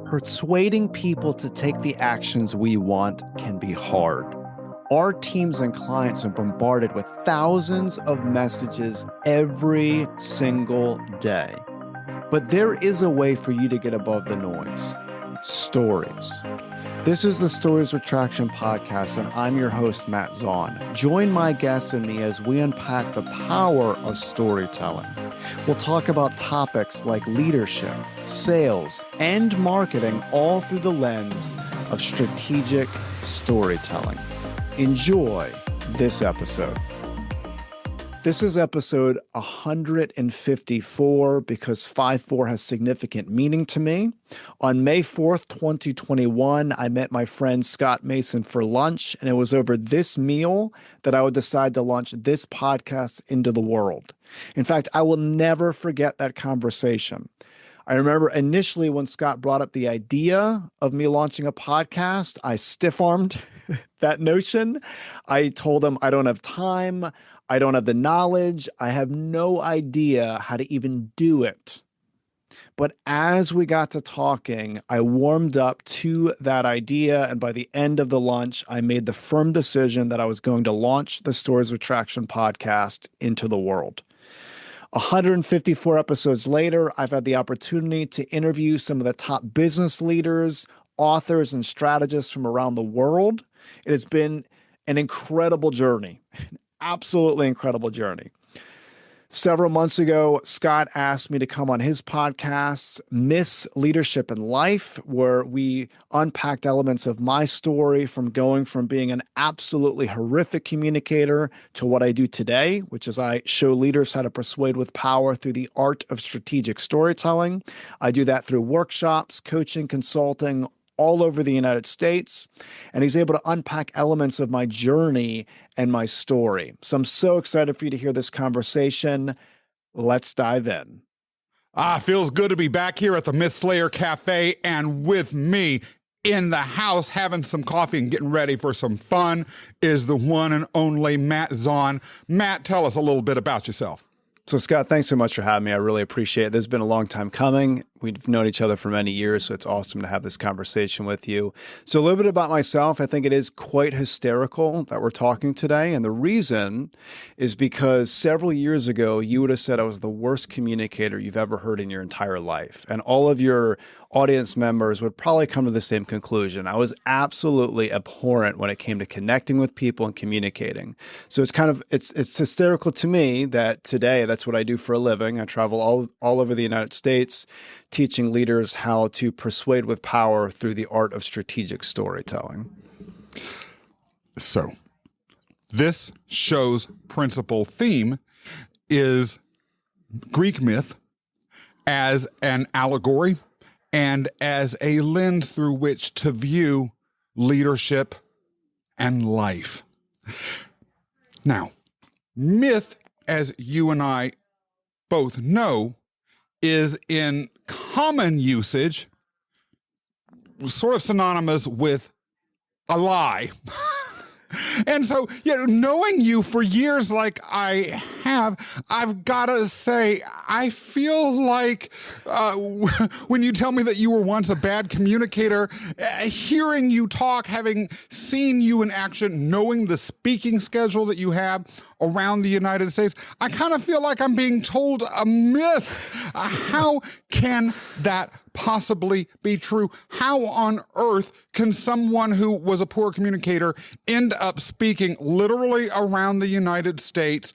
Persuading people to take the actions we want can be hard. Our teams and clients are bombarded with thousands of messages every single day. But there is a way for you to get above the noise. Stories. This is the Stories of Traction podcast, and I'm your host, Matt Zaun. Join my guests and me as we unpack the power of storytelling. We'll talk about topics like leadership, sales, and marketing, all through the lens of strategic storytelling. Enjoy this episode. This is episode 154 because 5-4 has significant meaning to me. On May 4th, 2021, I met my friend Scott Mason for lunch, and it was over this meal that I would decide to launch this podcast into the world. In fact, I will never forget that conversation. I remember initially when Scott brought up the idea of me launching a podcast, I stiff-armed that notion. I told him I don't have time. I don't have the knowledge. I have no idea how to even do it. But as we got to talking, I warmed up to that idea. And by the end of the lunch, I made the firm decision that I was going to launch the Stories of Traction podcast into the world. 154 episodes later, I've had the opportunity to interview some of the top business leaders, authors, and strategists from around the world. It has been an incredible journey. Absolutely incredible journey. Several months ago, Scott asked me to come on his podcast, Miss Leadership in Life, where we unpacked elements of my story from going from being an absolutely horrific communicator to what I do today, which is I show leaders how to persuade with power through the art of strategic storytelling. I do that through workshops, coaching, consulting, all over the United States, and he's able to unpack elements of my journey and my story. So I'm so excited for you to hear this conversation. Let's dive in. Feels good to be back here at the Myth Slayer Cafe, and with me in the house having some coffee and getting ready for some fun is the one and only Matt Zaun. Matt, tell us a little bit about yourself. So Scott, thanks so much for having me. I really appreciate it. This has been a long time coming. We've known each other for many years, so it's awesome to have this conversation with you. So a little bit about myself. I think it is quite hysterical that we're talking today. And the reason is because several years ago, you would have said I was the worst communicator you've ever heard in your entire life. And all of your audience members would probably come to the same conclusion. I was absolutely abhorrent when it came to connecting with people and communicating. So it's hysterical to me that today that's what I do for a living. I travel all over the United States, teaching leaders how to persuade with power through the art of strategic storytelling. So this show's principal theme is Greek myth as an allegory and as a lens through which to view leadership and life. Now, myth, as you and I both know, is in common usage sort of synonymous with a lie. And so, knowing you for years like I have, I've got to say, I feel like when you tell me that you were once a bad communicator, hearing you talk, having seen you in action, knowing the speaking schedule that you have around the United States, I kind of feel like I'm being told a myth. How can that possibly be true? How on earth can someone who was a poor communicator end up speaking literally around the United States,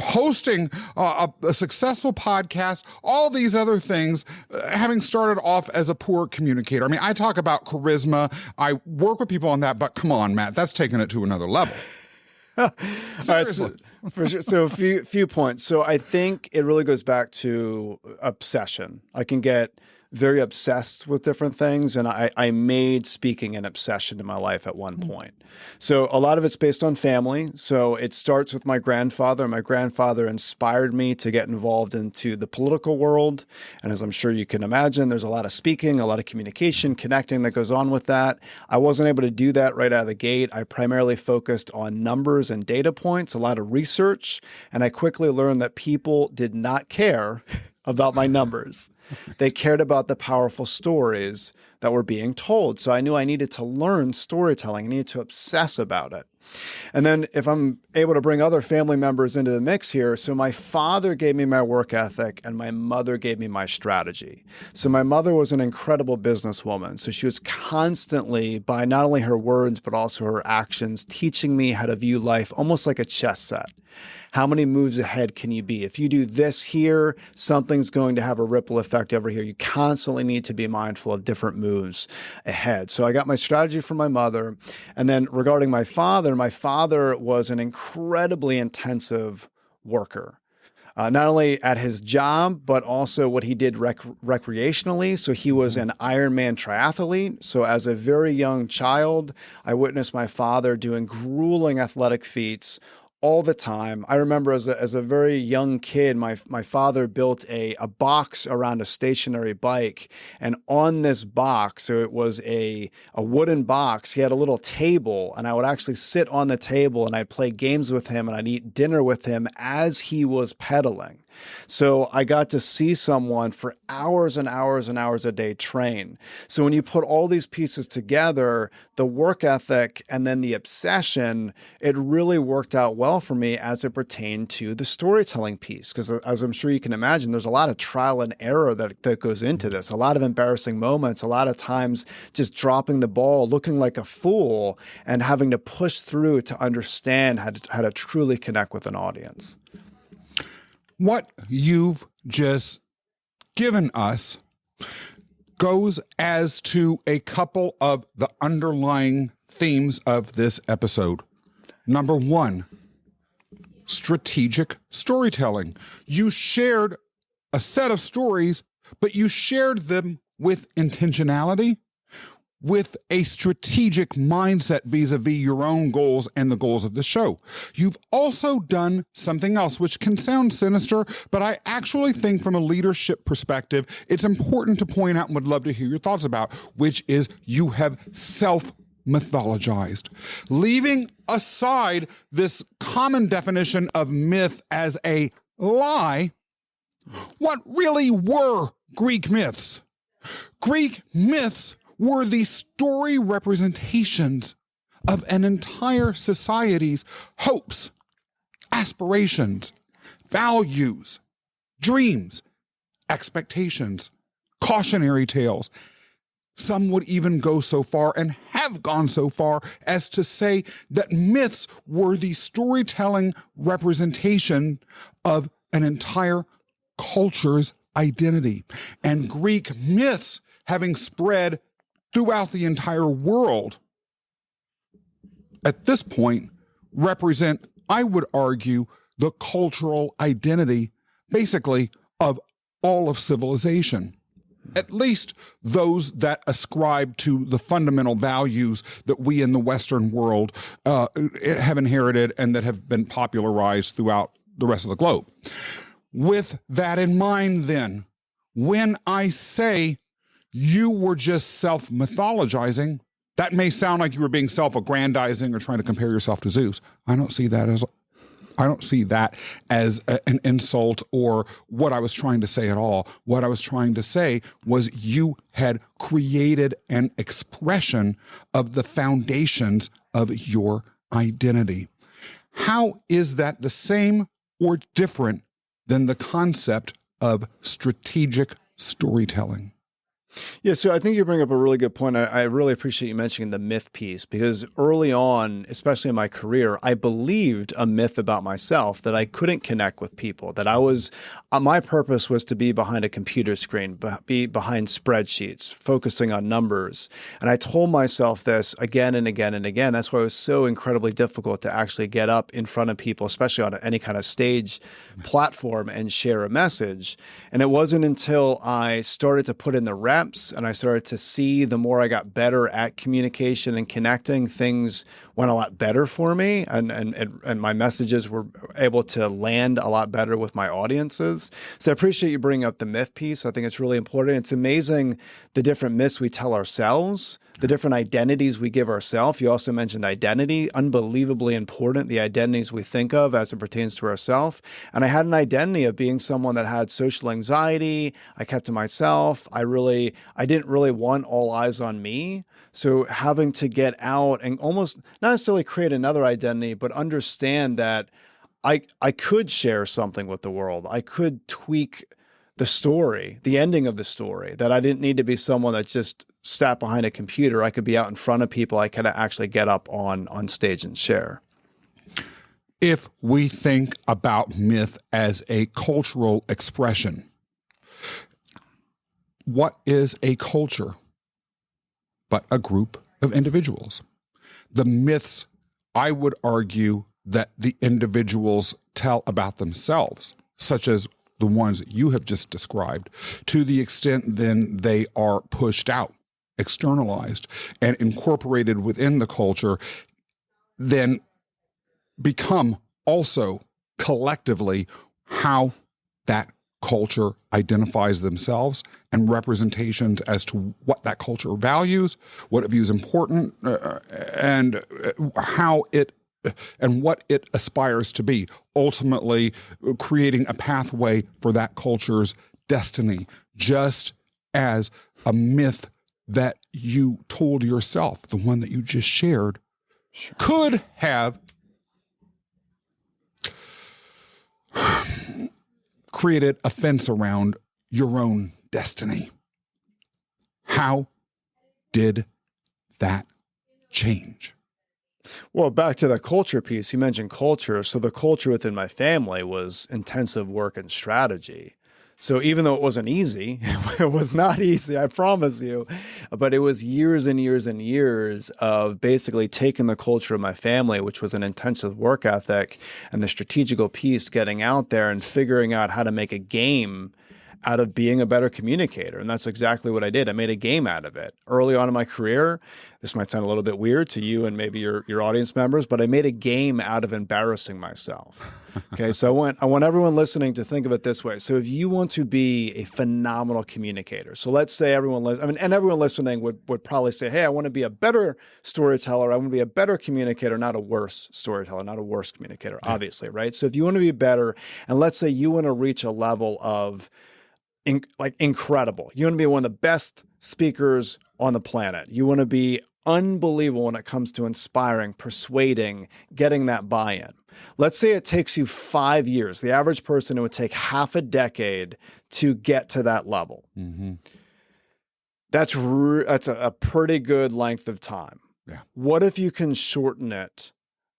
hosting a successful podcast, all these other things, having started off as a poor communicator? I mean, I talk about charisma. I work with people on that, but come on, Matt, that's taking it to another level. All right, so, for sure. So a few points. So I think it really goes back to obsession. I can get very obsessed with different things, and I made speaking an obsession in my life at one point. So a lot of it's based on family. So it starts with my grandfather. My grandfather inspired me to get involved into the political world. And as I'm sure you can imagine, there's a lot of speaking, a lot of communication, connecting that goes on with that. I wasn't able to do that right out of the gate. I primarily focused on numbers and data points, a lot of research, and I quickly learned that people did not care about my numbers. They cared about the powerful stories that were being told. So I knew I needed to learn storytelling. I needed to obsess about it. And then if I'm able to bring other family members into the mix here, so my father gave me my work ethic and my mother gave me my strategy. So my mother was an incredible businesswoman. So she was constantly, by not only her words, but also her actions, teaching me how to view life almost like a chess set. How many moves ahead can you be? If you do this here, something's going to have a ripple effect over here. You constantly need to be mindful of different moves ahead. So I got my strategy from my mother. And then regarding my father was an incredibly intensive worker. Not only at his job, but also what he did recreationally. So he was an Ironman triathlete. So as a very young child, I witnessed my father doing grueling athletic feats all the time. I remember as a very young kid, my father built a box around a stationary bike. And on this box, so it was a wooden box, he had a little table. And I would actually sit on the table and I'd play games with him and I'd eat dinner with him as he was pedaling. So I got to see someone for hours and hours and hours a day train. So when you put all these pieces together, the work ethic and then the obsession, it really worked out well for me as it pertained to the storytelling piece. Because as I'm sure you can imagine, there's a lot of trial and error that goes into this, a lot of embarrassing moments, a lot of times just dropping the ball, looking like a fool, and having to push through to understand how to truly connect with an audience. What you've just given us goes as to a couple of the underlying themes of this episode. Number one, strategic storytelling. You shared a set of stories, but you shared them with intentionality, with a strategic mindset vis-a-vis your own goals and the goals of the show. You've also done something else, which can sound sinister, but I actually think from a leadership perspective, it's important to point out and would love to hear your thoughts about, which is you have self-mythologized. Leaving aside this common definition of myth as a lie, what really were Greek myths? Greek myths were the story representations of an entire society's hopes, aspirations, values, dreams, expectations, cautionary tales. Some would even go so far and have gone so far as to say that myths were the storytelling representation of an entire culture's identity. And Greek myths, having spread throughout the entire world, at this point, represent, I would argue, the cultural identity, basically, of all of civilization. At least those that ascribe to the fundamental values that we in the Western world have inherited and that have been popularized throughout the rest of the globe. With that in mind, then, when I say you were just self-mythologizing, that may sound like you were being self-aggrandizing or trying to compare yourself to Zeus. I don't see that as an insult or what I was trying to say at all. What I was trying to say was you had created an expression of the foundations of your identity. How is that the same or different than the concept of strategic storytelling? Yeah, so I think you bring up a really good point. I really appreciate you mentioning the myth piece, because early on, especially in my career, I believed a myth about myself that I couldn't connect with people, that I was, my purpose was to be behind a computer screen, be behind spreadsheets, focusing on numbers. And I told myself this again and again and again. That's why it was so incredibly difficult to actually get up in front of people, especially on any kind of stage platform, and share a message. And it wasn't until I started to put in the reps myths and I started to see the more I got better at communication and connecting, things went a lot better for me. And my messages were able to land a lot better with my audiences. So I appreciate you bringing up the myth piece. I think it's really important. It's amazing the different myths we tell ourselves, the different identities we give ourselves. You also mentioned identity, unbelievably important, the identities we think of as it pertains to ourselves. And I had an identity of being someone that had social anxiety. I kept to myself. I didn't really want all eyes on me. So having to get out and almost not necessarily create another identity, but understand that I could share something with the world. I could tweak the story, the ending of the story, that I didn't need to be someone that just sat behind a computer. I could be out in front of people. I could actually get up on stage and share. If we think about myth as a cultural expression, what is a culture but a group of individuals? The myths, I would argue, that the individuals tell about themselves, such as the ones you have just described, to the extent then they are pushed out, externalized, and incorporated within the culture, then become also collectively how that culture identifies themselves and representations as to what that culture values, what it views important, and how it and what it aspires to be, ultimately creating a pathway for that culture's destiny, just as a myth that you told yourself, the one that you just shared, could have created a fence around your own destiny. How did that change? Well, back to the culture piece, you mentioned culture. So the culture within my family was intensive work and strategy. So even though it wasn't easy, it was not easy, I promise you, but it was years and years and years of basically taking the culture of my family, which was an intensive work ethic, and the strategical piece, getting out there and figuring out how to make a game out of being a better communicator. And that's exactly what I did. I made a game out of it. Early on in my career, this might sound a little bit weird to you and maybe your audience members, but I made a game out of embarrassing myself. Okay, so I want everyone listening to think of it this way. So if you want to be a phenomenal communicator, so let's say everyone listening would probably say, hey, I want to be a better storyteller. I want to be a better communicator, not a worse storyteller, not a worse communicator, obviously, right? So if you want to be better, and let's say you want to reach a level of incredible. You want to be one of the best speakers on the planet. You want to be unbelievable when it comes to inspiring, persuading, getting that buy-in. Let's say it takes you 5 years. The average person, it would take half a decade to get to that level. Mm-hmm. That's a pretty good length of time. Yeah. What if you can shorten it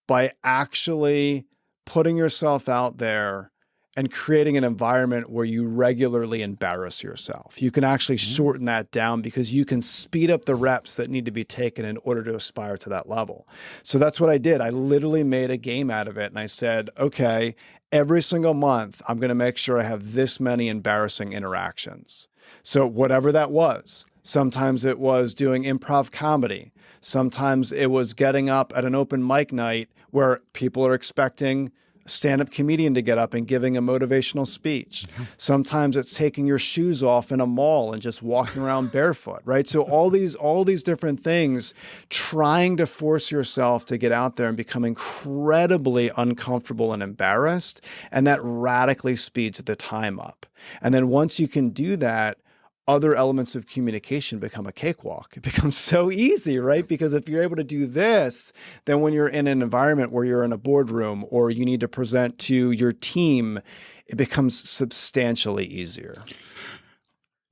by actually putting yourself out there and creating an environment where you regularly embarrass yourself? You can actually shorten that down because you can speed up the reps that need to be taken in order to aspire to that level. So that's what I did. I literally made a game out of it. And I said, okay, every single month, I'm going to make sure I have this many embarrassing interactions. So whatever that was, sometimes it was doing improv comedy. Sometimes it was getting up at an open mic night where people are expecting stand-up comedian to get up and giving a motivational speech. Sometimes it's taking your shoes off in a mall and just walking around barefoot, right? So all these different things, trying to force yourself to get out there and become incredibly uncomfortable and embarrassed, and that radically speeds the time up. And then once you can do that, other elements of communication become a cakewalk. It becomes so easy, right? Because if you're able to do this, then when you're in an environment where you're in a boardroom or you need to present to your team, it becomes substantially easier.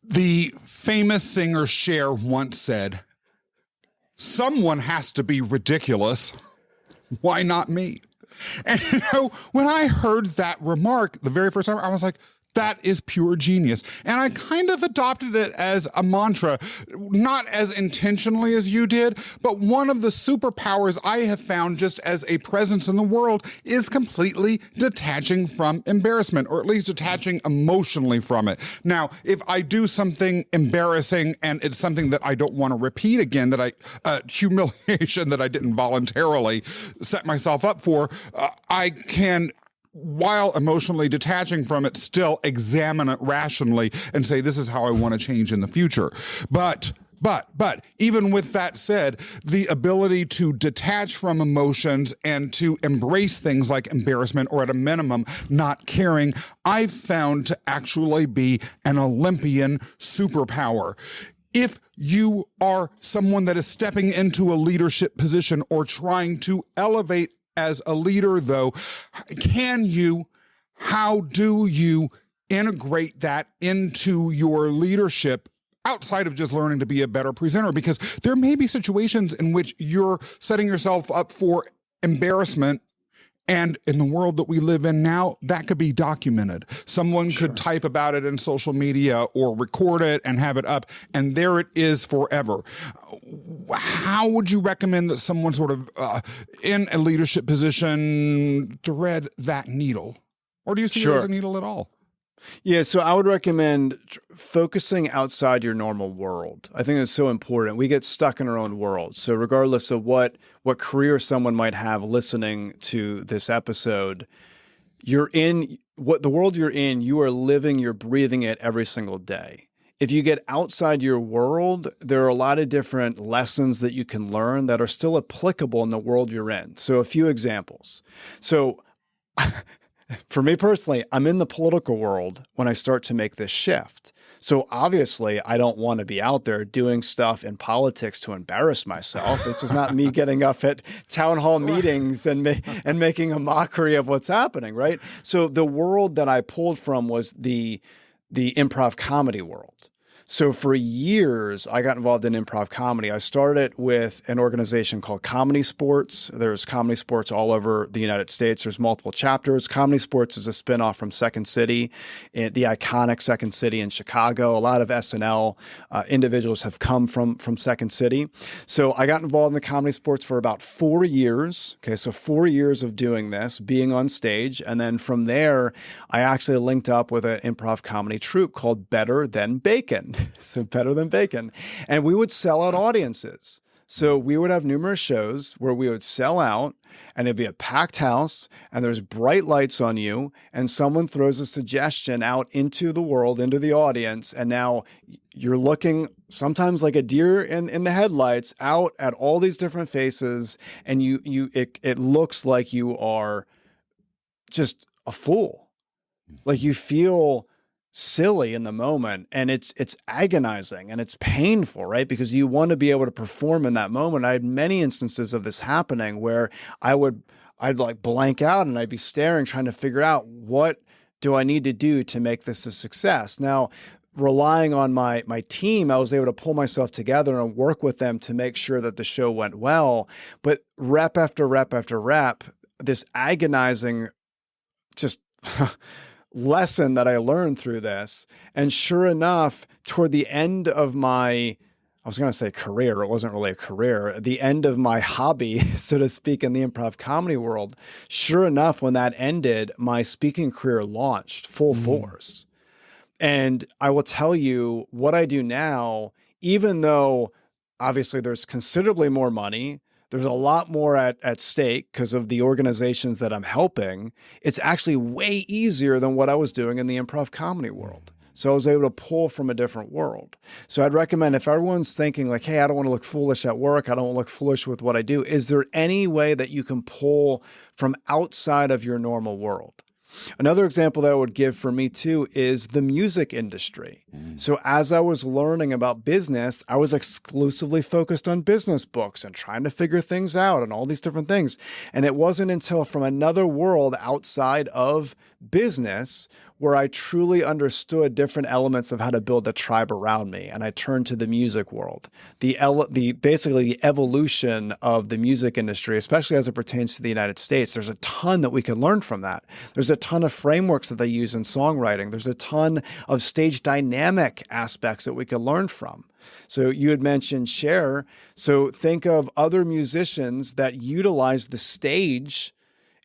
The famous singer Cher once said, "Someone has to be ridiculous. Why not me?" And when I heard that remark the very first time, I was like, That is pure genius. And I kind of adopted it as a mantra, not as intentionally as you did, but one of the superpowers I have found just as a presence in the world is completely detaching from embarrassment, or at least detaching emotionally from it. Now, if I do something embarrassing and it's something that I don't want to repeat again, humiliation that I didn't voluntarily set myself up for, I can, while emotionally detaching from it, still examine it rationally and say, this is how I want to change in the future. But even with that said, the ability to detach from emotions and to embrace things like embarrassment, or at a minimum, not caring, I've found to actually be an Olympian superpower. If you are someone that is stepping into a leadership position or trying to elevate as a leader, though, how do you integrate that into your leadership outside of just learning to be a better presenter? Because there may be situations in which you're setting yourself up for embarrassment. And in the world that we live in now, that could be documented. Someone could type about it in social media or record it and have it up, and there it is forever. How would you recommend that someone sort of in a leadership position thread that needle? Or do you see it as a needle at all? Yeah, so I would recommend focusing outside your normal world. I think it's so important. We get stuck in our own world. So regardless of what career someone might have listening to this episode, you're in what the world you're in, you are living, you're breathing it every single day. If you get outside your world, there are a lot of different lessons that you can learn that are still applicable in the world you're in. So a few examples. So for me personally, I'm in the political world when I start to make this shift. So obviously, I don't want to be out there doing stuff in politics to embarrass myself. It's just not me getting up at town hall meetings and making a mockery of what's happening, right? So the world that I pulled from was the improv comedy world. So for years, I got involved in improv comedy. I started with an organization called Comedy Sports. There's Comedy Sports all over the United States. There's multiple chapters. Comedy Sports is a spinoff from Second City, the iconic Second City in Chicago. A lot of SNL individuals have come from Second City. So I got involved in the Comedy Sports for about 4 years. Okay, so 4 years of doing this, being on stage. And then from there, I actually linked up with an improv comedy troupe called Better Than Bacon. So Better Than Bacon. And we would sell out audiences. So we would have numerous shows where we would sell out, and it'd be a packed house, and there's bright lights on you, and someone throws a suggestion out into the world, into the audience, and now you're looking sometimes like a deer in the headlights out at all these different faces, and it looks like you are just a fool. Like you feel silly in the moment, and it's agonizing and it's painful, right? Because you want to be able to perform in that moment. I had many instances of this happening where I'd like blank out and I'd be staring, trying to figure out what do I need to do to make this a success. Now, relying on my team, I was able to pull myself together and work with them to make sure that the show went well. But rep after rep after rep, this agonizing just lesson that I learned through this. And sure enough, toward the end of I was going to say career, it wasn't really a career, at the end of my hobby, so to speak, in the improv comedy world, sure enough, when that ended, my speaking career launched full force. And I will tell you what I do now, even though obviously there's considerably more money, there's a lot more at stake because of the organizations that I'm helping. It's actually way easier than what I was doing in the improv comedy world. So I was able to pull from a different world. So I'd recommend if everyone's thinking like, hey, I don't want to look foolish at work, I don't want to look foolish with what I do, is there any way that you can pull from outside of your normal world? Another example that I would give for me too is the music industry. So as I was learning about business, I was exclusively focused on business books and trying to figure things out and all these different things. And it wasn't until from another world outside of business where I truly understood different elements of how to build a tribe around me. And I turned to the music world, basically the evolution of the music industry, especially as it pertains to the United States. There's a ton that we can learn from that. There's a ton of frameworks that they use in songwriting. There's a ton of stage dynamic aspects that we can learn from. So you had mentioned Cher. So think of other musicians that utilize the stage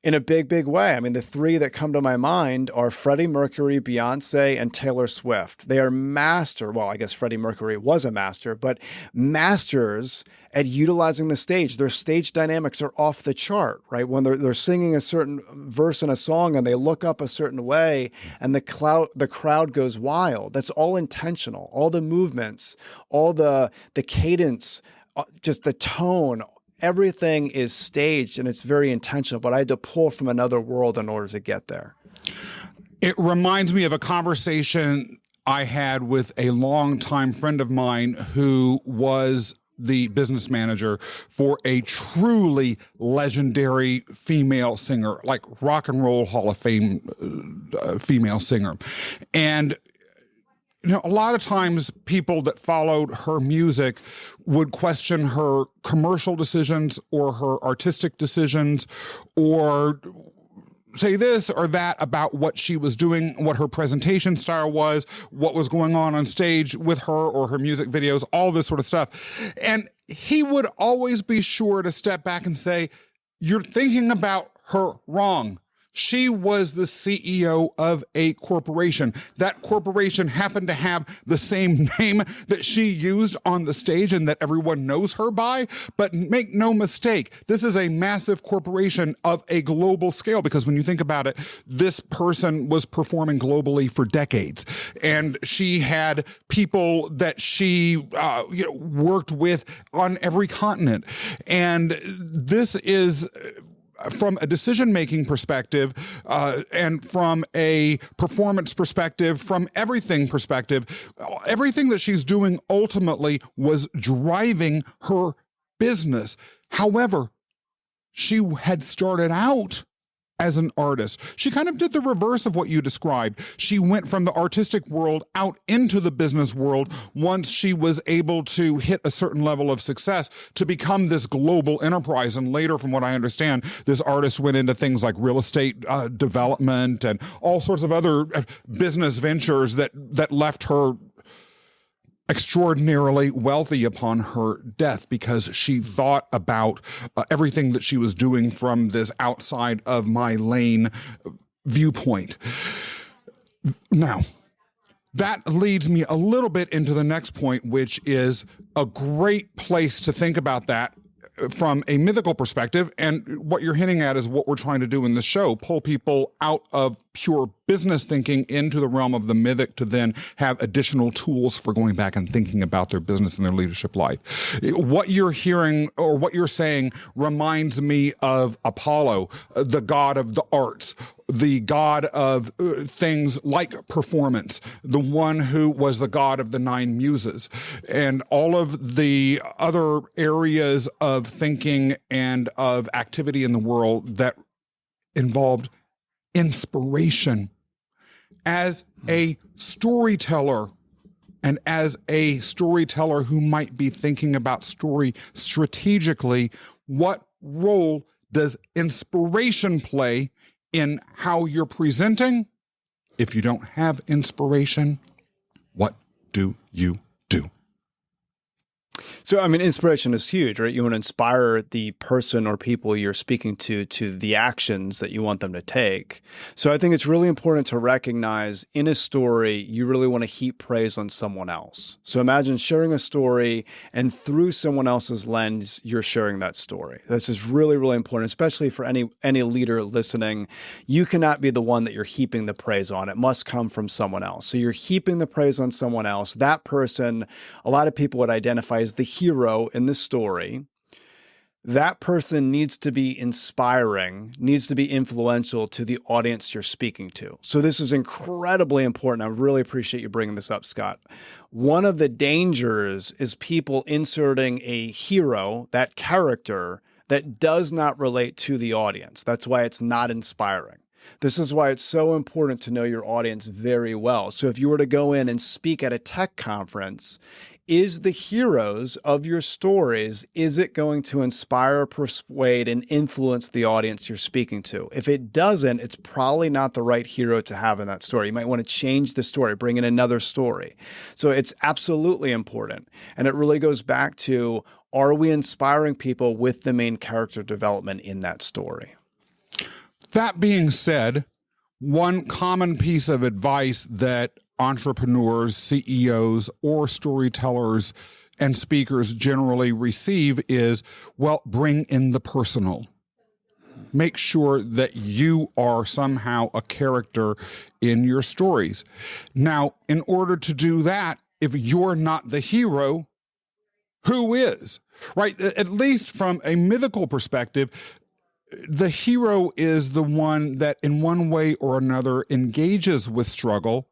in a big, big way. I mean, the three that come to my mind are Freddie Mercury, Beyonce, and Taylor Swift. They are well, I guess Freddie Mercury was a master, but masters at utilizing the stage. Their stage dynamics are off the chart, right? When they're singing a certain verse in a song and they look up a certain way and the crowd goes wild. That's all intentional. All the movements, all the cadence, just the tone, everything is staged and it's very intentional, but I had to pull from another world in order to get there. It reminds me of a conversation I had with a longtime friend of mine who was the business manager for a truly legendary female singer, like Rock and Roll Hall of Fame female singer. And a lot of times people that followed her music would question her commercial decisions or her artistic decisions or say this or that about what she was doing, what her presentation style was, what was going on stage with her or her music videos, all this sort of stuff. And he would always be sure to step back and say, "You're thinking about her wrong. She was the CEO of a corporation. That corporation happened to have the same name that she used on the stage and that everyone knows her by. But make no mistake, this is a massive corporation of a global scale, because when you think about it, this person was performing globally for decades. And she had people that she worked with on every continent. And this is, from a decision-making perspective and from a performance perspective, from everything perspective, everything that she's doing ultimately was driving her business. However, she had started out as an artist. She kind of did the reverse of what you described. She went from the artistic world out into the business world once she was able to hit a certain level of success to become this global enterprise. And later, from what I understand, this artist went into things like real estate development and all sorts of other business ventures that left her extraordinarily wealthy upon her death, because she thought about everything that she was doing from this outside of my lane viewpoint. Now, that leads me a little bit into the next point, which is a great place to think about that from a mythical perspective. And what you're hinting at is what we're trying to do in the show, pull people out of pure business thinking into the realm of the mythic to then have additional tools for going back and thinking about their business and their leadership life. What you're hearing or what you're saying reminds me of Apollo, the god of the arts, the god of things like performance, the one who was the god of the 9 muses, and all of the other areas of thinking and of activity in the world that involved inspiration. As a storyteller, and as a storyteller who might be thinking about story strategically, what role does inspiration play in how you're presenting? If you don't have inspiration, what do you do? So, I mean, inspiration is huge, right? You want to inspire the person or people you're speaking to the actions that you want them to take. So I think it's really important to recognize in a story, you really want to heap praise on someone else. So imagine sharing a story and through someone else's lens, you're sharing that story. This is really, really important, especially for any leader listening. You cannot be the one that you're heaping the praise on. It must come from someone else. So you're heaping the praise on someone else. That person, a lot of people would identify as the hero in the story. That person needs to be inspiring, needs to be influential to the audience you're speaking to. So this is incredibly important. I really appreciate you bringing this up, Scott. One of the dangers is people inserting a hero, that character, that does not relate to the audience. That's why it's not inspiring. This is why it's so important to know your audience very well. So if you were to go in and speak at a tech conference, is the heroes of your stories, is it going to inspire, persuade, and influence the audience you're speaking to? If it doesn't, it's probably not the right hero to have in that story. You might want to change the story, bring in another story. So it's absolutely important. And it really goes back to, are we inspiring people with the main character development in that story? That being said, one common piece of advice that entrepreneurs, CEOs, or storytellers and speakers generally receive is, well, bring in the personal. Make sure that you are somehow a character in your stories. Now, in order to do that, if you're not the hero, who is? Right? At least from a mythical perspective, the hero is the one that in one way or another engages with struggle,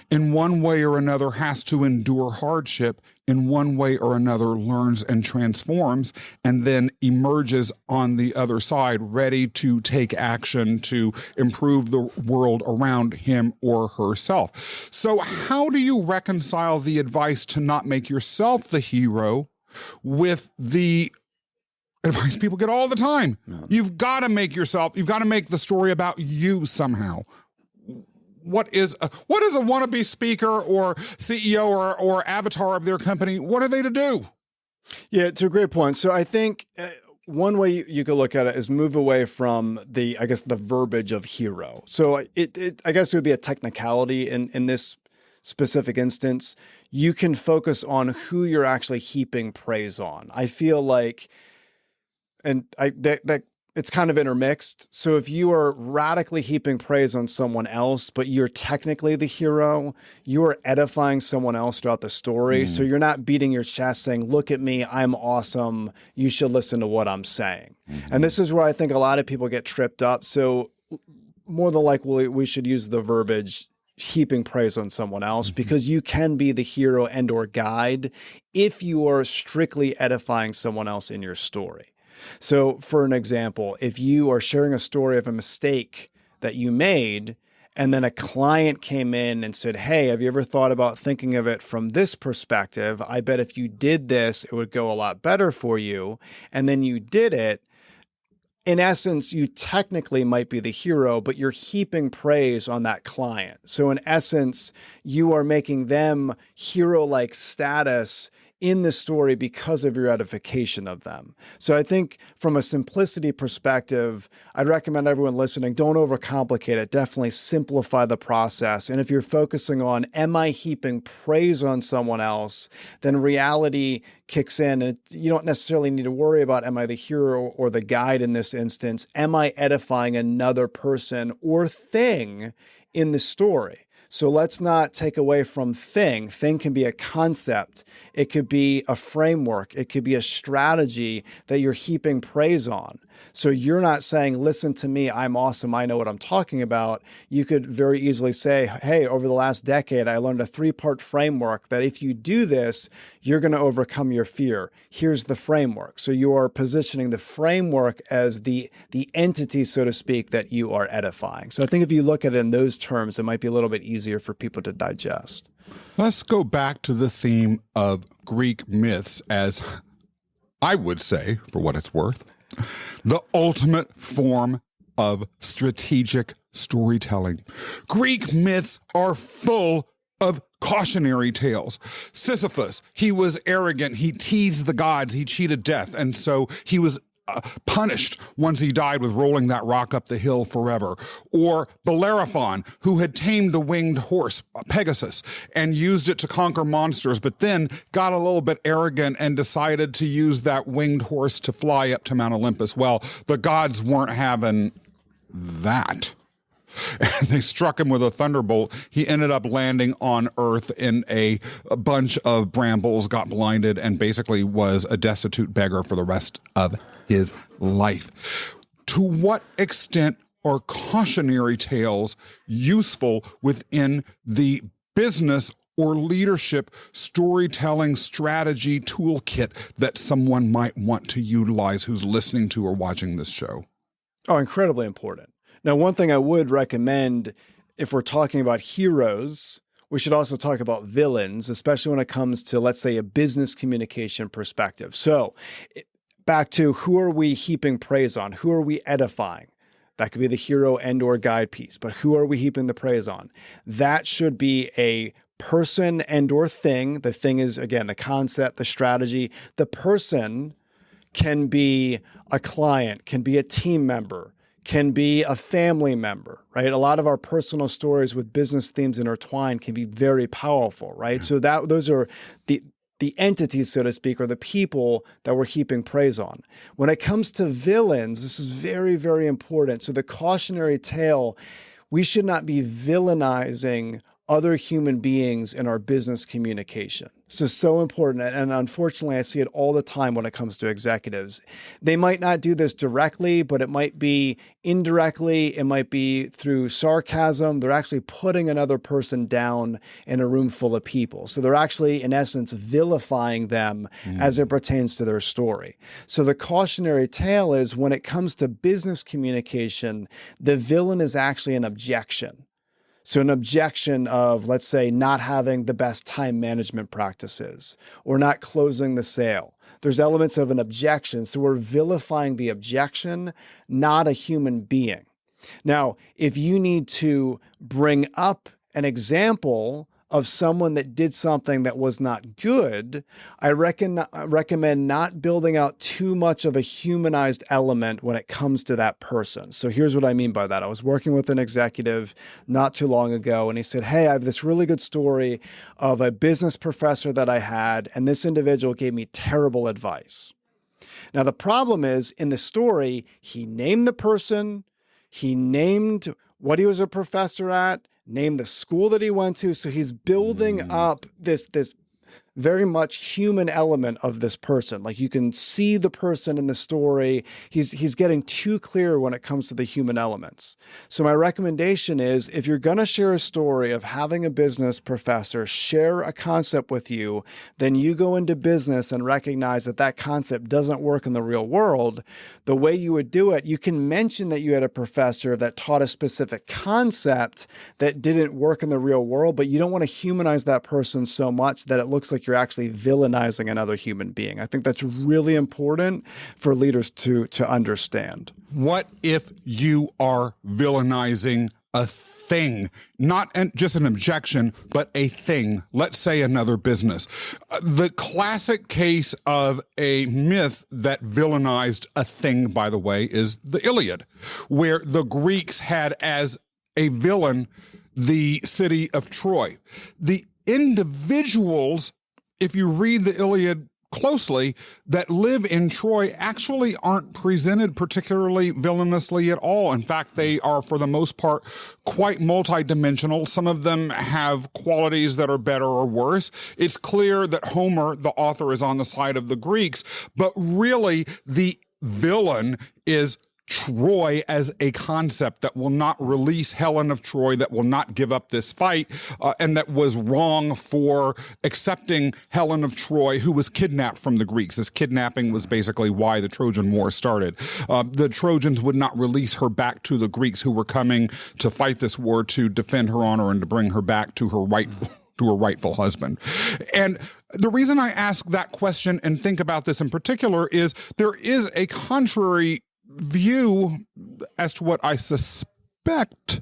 in one way or another has to endure hardship, in one way or another learns and transforms, and then emerges on the other side ready to take action to improve the world around him or herself. So how do you reconcile the advice to not make yourself the hero with the advice people get all the time? You've got to make the story about you somehow. What is a wannabe speaker or CEO or avatar of their company? What are they to do? Yeah, it's a great point. So I think one way you could look at it is move away from the verbiage of hero. So I guess it would be a technicality in this specific instance. You can focus on who you're actually heaping praise on. I feel like, that it's kind of intermixed. So if you are radically heaping praise on someone else, but you're technically the hero, you are edifying someone else throughout the story. So you're not beating your chest saying, look at me, I'm awesome, you should listen to what I'm saying. And this is where I think a lot of people get tripped up. So more than likely, we should use the verbiage heaping praise on someone else, because you can be the hero and or guide if you are strictly edifying someone else in your story. So for an example, if you are sharing a story of a mistake that you made, and then a client came in and said, hey, have you ever thought about thinking of it from this perspective? I bet if you did this, it would go a lot better for you. And then you did it. In essence, you technically might be the hero, but you're heaping praise on that client. So in essence, you are making them hero-like status in the story because of your edification of them. So I think from a simplicity perspective, I'd recommend everyone listening, don't overcomplicate it. Definitely simplify the process. And if you're focusing on, am I heaping praise on someone else, then reality kicks in. And you don't necessarily need to worry about, am I the hero or the guide in this instance? Am I edifying another person or thing in the story? So let's not take away from thing. Thing can be a concept. It could be a framework. It could be a strategy that you're heaping praise on. So you're not saying, listen to me, I'm awesome, I know what I'm talking about. You could very easily say, hey, over the last decade, I learned a 3-part framework that if you do this, you're going to overcome your fear. Here's the framework. So you are positioning the framework as the entity, so to speak, that you are edifying. So I think if you look at it in those terms, it might be a little bit easier for people to digest. Let's go back to the theme of Greek myths as, I would say, for what it's worth, the ultimate form of strategic storytelling. Greek myths are full of cautionary tales. Sisyphus, he was arrogant, he teased the gods, he cheated death, and so he was punished once he died with rolling that rock up the hill forever. Or Bellerophon, who had tamed a winged horse, Pegasus, and used it to conquer monsters, but then got a little bit arrogant and decided to use that winged horse to fly up to Mount Olympus. Well, the gods weren't having that. And they struck him with a thunderbolt. He ended up landing on Earth in a bunch of brambles, got blinded, and basically was a destitute beggar for the rest of his life. To what extent are cautionary tales useful within the business or leadership storytelling strategy toolkit that someone might want to utilize who's listening to or watching this show? Oh, incredibly important. Now, one thing I would recommend if we're talking about heroes, we should also talk about villains, especially when it comes to, let's say, a business communication perspective. So back to who are we heaping praise on? Who are we edifying? That could be the hero and or guide piece, but who are we heaping the praise on? That should be a person and or thing. The thing is, again, the concept, the strategy. The person can be a client, can be a team member, can be a family member, right? A lot of our personal stories with business themes intertwined can be very powerful, right? So those are the entities, so to speak, or the people that we're heaping praise on. When it comes to villains, this is very, very important. So the cautionary tale, we should not be villainizing other human beings in our business communication. This is so important. And unfortunately, I see it all the time when it comes to executives. They might not do this directly, but it might be indirectly. It might be through sarcasm. They're actually putting another person down in a room full of people. So they're actually, in essence, vilifying them as it pertains to their story. So the cautionary tale is when it comes to business communication, the villain is actually an objection. So an objection of, let's say, not having the best time management practices or not closing the sale. There's elements of an objection. So we're vilifying the objection, not a human being. Now, if you need to bring up an example of someone that did something that was not good, I recommend not building out too much of a humanized element when it comes to that person. So here's what I mean by that. I was working with an executive not too long ago, and he said, hey, I have this really good story of a business professor that I had, and this individual gave me terrible advice. Now, the problem is, in the story, he named the person, he named what he was a professor at, named the school that he went to. So he's building up this very much human element of this person. Like you can see the person in the story. He's getting too clear when it comes to the human elements. So my recommendation is if you're going to share a story of having a business professor share a concept with you, then you go into business and recognize that that concept doesn't work in the real world. The way you would do it, you can mention that you had a professor that taught a specific concept that didn't work in the real world, but you don't want to humanize that person so much that it looks like you're actually villainizing another human being. I think that's really important for leaders to understand. What if you are villainizing a thing, not just an objection, but a thing? Let's say another business. The classic case of a myth that villainized a thing, by the way, is the Iliad, where the Greeks had as a villain the city of Troy. The individuals, if you read the Iliad closely, that live in Troy actually aren't presented particularly villainously at all. In fact, they are, for the most part, quite multidimensional. Some of them have qualities that are better or worse. It's clear that Homer, the author, is on the side of the Greeks, but really the villain is Troy as a concept that will not release Helen of Troy, that will not give up this fight, and that was wrong for accepting Helen of Troy, who was kidnapped from the Greeks. This kidnapping was basically why the Trojan War started. The Trojans would not release her back to the Greeks, who were coming to fight this war to defend her honor and to bring her back to her rightful husband. And the reason I ask that question and think about this in particular is there is a contrary view as to what I suspect,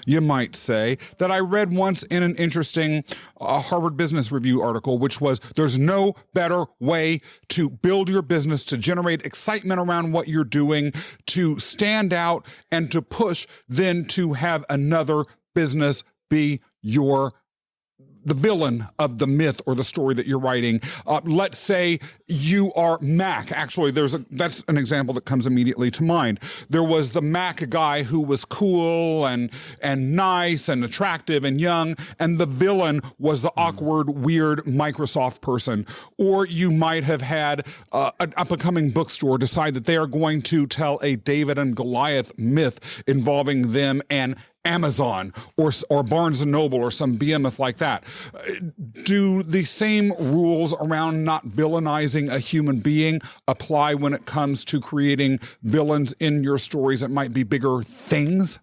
you might say, that I read once in an interesting Harvard Business Review article, which was there's no better way to build your business, to generate excitement around what you're doing, to stand out and to push than to have another business be the villain of the myth or the story that you're writing. Let's say you are Mac. Actually, that's an example that comes immediately to mind. There was the Mac guy who was cool and nice and attractive and young, and the villain was the awkward, weird Microsoft person. Or you might have had an up-and-coming bookstore decide that they are going to tell a David and Goliath myth involving them and Amazon or Barnes and Noble or some behemoth like that. Do the same rules around not villainizing a human being apply when it comes to creating villains in your stories that might be bigger things?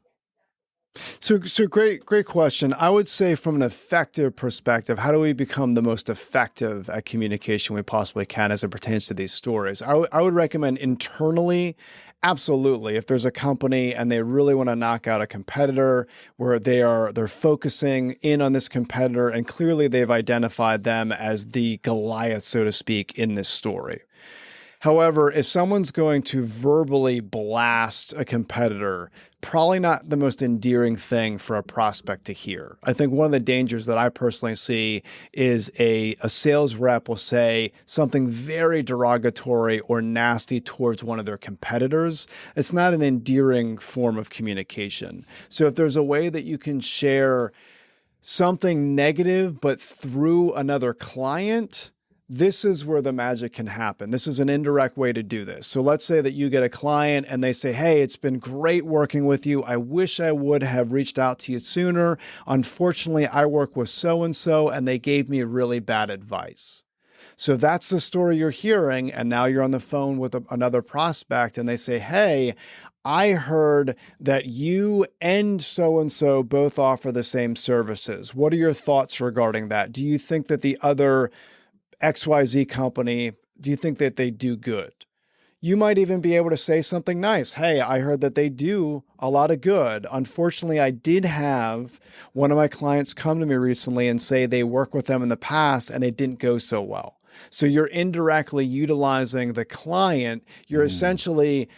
So great question. I would say from an effective perspective, how do we become the most effective at communication we possibly can as it pertains to these stories? I would recommend internally, absolutely. If there's a company and they really want to knock out a competitor where they're focusing in on this competitor and clearly they've identified them as the Goliath, so to speak, in this story. However, if someone's going to verbally blast a competitor, probably not the most endearing thing for a prospect to hear. I think one of the dangers that I personally see is a sales rep will say something very derogatory or nasty towards one of their competitors. It's not an endearing form of communication. So if there's a way that you can share something negative, but through another client, this is where the magic can happen. This is an indirect way to do this. So let's say that you get a client and they say, hey, it's been great working with you. I wish I would have reached out to you sooner. Unfortunately, I work with so-and-so and they gave me really bad advice. So that's the story you're hearing. And now you're on the phone with another prospect and they say, hey, I heard that you and so-and-so both offer the same services. What are your thoughts regarding that? Do you think that the other XYZ company, do you think that they do good? You might even be able to say something nice. Hey, I heard that they do a lot of good. Unfortunately, I did have one of my clients come to me recently and say they worked with them in the past and it didn't go so well. So you're indirectly utilizing the client. You're essentially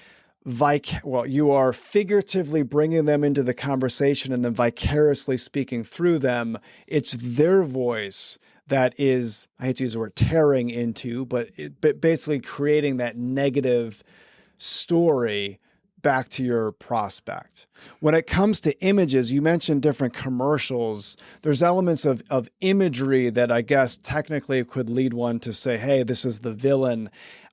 you are figuratively bringing them into the conversation and then vicariously speaking through them. It's their voice that is, I hate to use the word tearing into, but basically creating that negative story back to your prospect. When it comes to images, you mentioned different commercials. There's elements of imagery that I guess technically could lead one to say, hey, this is the villain.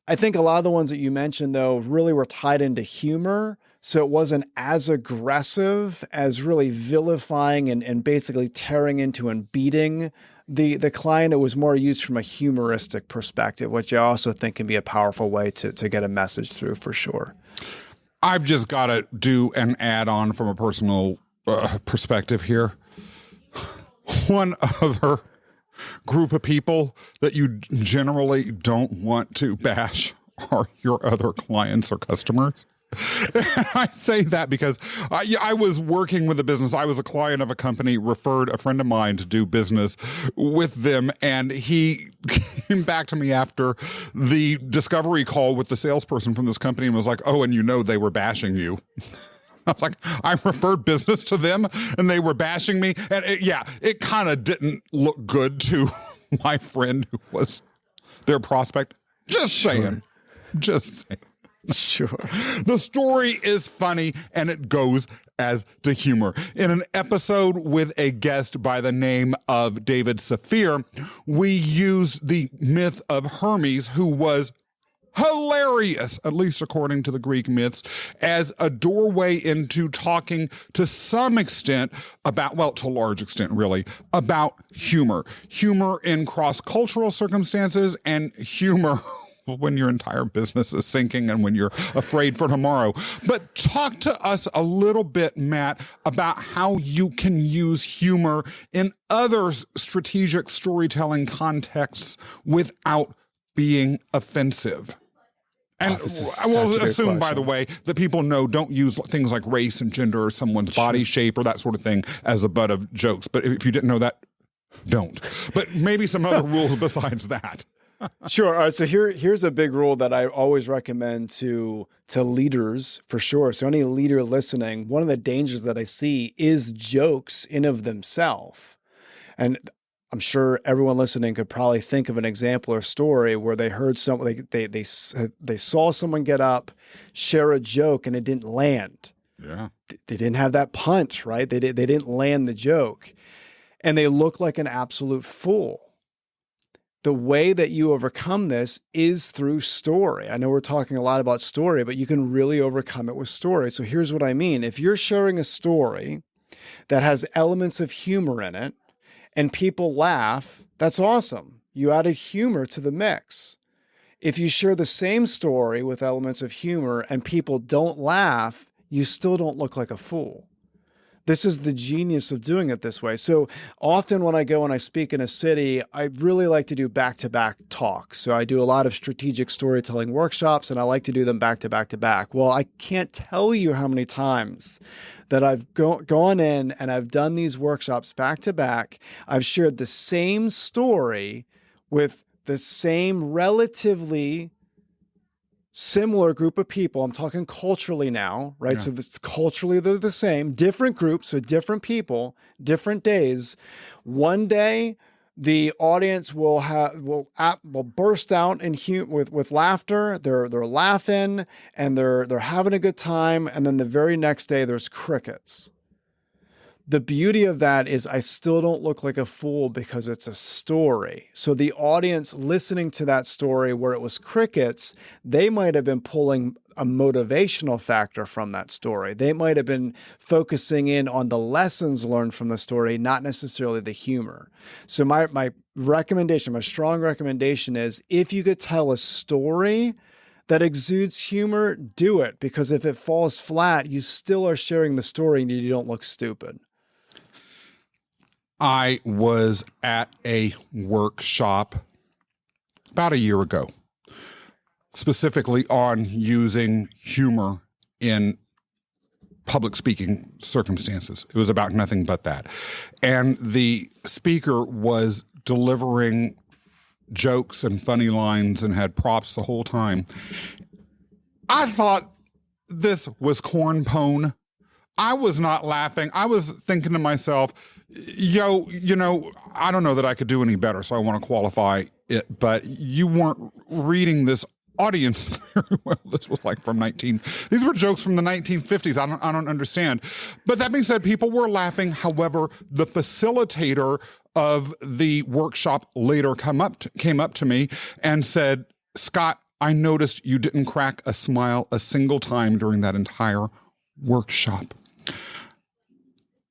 I think a lot of the ones that you mentioned, though, really were tied into humor. So it wasn't as aggressive as really vilifying and basically tearing into and beating the client. It was more used from a humoristic perspective, which I also think can be a powerful way to get a message through for sure. I've just got to do an add-on from a personal perspective here. One other group of people that you generally don't want to bash are your other clients or customers. I say that because I was working with a business. I was a client of a company, referred a friend of mine to do business with them. And he came back to me after the discovery call with the salesperson from this company and was like, oh, and you know, they were bashing you. I was like, I referred business to them and they were bashing me. And it kind of didn't look good to my friend who was their prospect. Just saying. Sure. The story is funny and it goes as to humor. In an episode with a guest by the name of David Saphir, we used the myth of Hermes, who was hilarious, at least according to the Greek myths, as a doorway into talking to some extent about, well, to a large extent really, about humor. Humor in cross-cultural circumstances and humor when your entire business is sinking and when you're afraid for tomorrow. But talk to us a little bit, Matt, about how you can use humor in other strategic storytelling contexts without being offensive. And we'll assume, by the way, that people know don't use things like race and gender or someone's body shape or that sort of thing as a butt of jokes. But if you didn't know that, don't. But maybe some other rules besides that. Sure. All right. So here's a big rule that I always recommend to leaders for sure. So any leader listening, one of the dangers that I see is jokes in of themselves. And I'm sure everyone listening could probably think of an example or story where they heard they saw someone get up, share a joke, and it didn't land. Yeah. They didn't have that punch, right? They didn't land the joke. And they look like an absolute fool. The way that you overcome this is through story. I know we're talking a lot about story, but you can really overcome it with story. So here's what I mean. If you're sharing a story that has elements of humor in it and people laugh, that's awesome. You added humor to the mix. If you share the same story with elements of humor and people don't laugh, you still don't look like a fool. This is the genius of doing it this way. So often when I go and I speak in a city, I really like to do back-to-back talks. So I do a lot of strategic storytelling workshops, and I like to do them back-to-back-to-back. Well, I can't tell you how many times that I've gone in and I've done these workshops back-to-back. I've shared the same story with the same relatively similar group of people. I'm talking culturally now, right? Yeah. So culturally, they're the same, different groups with different people, different days. One day, the audience will burst out with laughter. They're laughing and they're having a good time. And then the very next day, there's crickets. The beauty of that is I still don't look like a fool because it's a story. So the audience listening to that story where it was crickets, they might have been pulling a motivational factor from that story. They might have been focusing in on the lessons learned from the story, not necessarily the humor. So my recommendation, my strong recommendation is if you could tell a story that exudes humor, do it. Because if it falls flat, you still are sharing the story and you don't look stupid. I was at a workshop about a year ago, specifically on using humor in public speaking circumstances. It was about nothing but that. And the speaker was delivering jokes and funny lines and had props the whole time. I thought this was corn pone. I was not laughing. I was thinking to myself, I don't know that I could do any better, so I want to qualify it, but you weren't reading this audience very well. This was like these were jokes from the 1950s. I don't understand. But that being said, people were laughing. However, the facilitator of the workshop later came up to me and said, "Scott, I noticed you didn't crack a smile a single time during that entire workshop."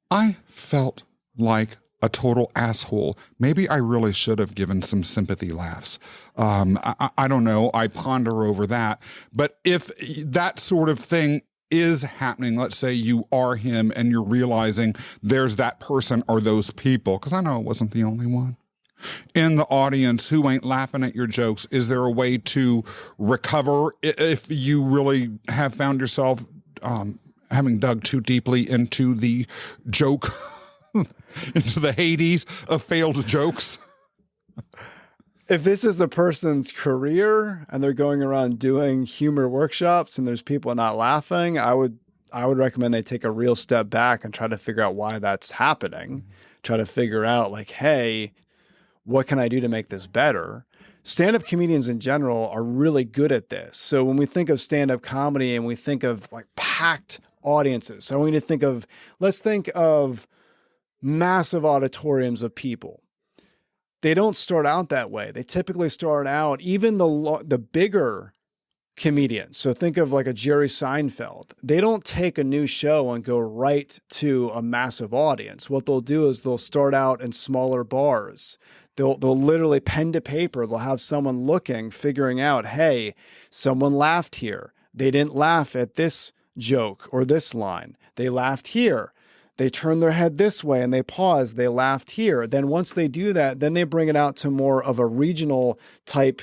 I felt like a total asshole. Maybe I really should have given some sympathy laughs. I don't know. I ponder over that. But if that sort of thing is happening, let's say you are him and you're realizing there's that person or those people, because I know it wasn't the only one in the audience who ain't laughing at your jokes, is there a way to recover if you really have found yourself having dug too deeply into the joke, into the Hades of failed jokes? If this is a person's career and they're going around doing humor workshops and there's people not laughing, I would recommend they take a real step back and try to figure out why that's happening. Try to figure out like, hey, what can I do to make this better? Stand-up comedians in general are really good at this. So when we think of stand-up comedy and we think of like packed audiences, so let's think of massive auditoriums of people. They don't start out that way. They typically start out, even the bigger comedians. So think of like a Jerry Seinfeld. They don't take a new show and go right to a massive audience. What they'll do is they'll start out in smaller bars. They'll literally pen to paper. They'll have someone looking, figuring out, hey, someone laughed here. They didn't laugh at this joke or this line. They laughed here. They turn their head this way and they pause. They laughed here. Then once they do that, then they bring it out to more of a regional type,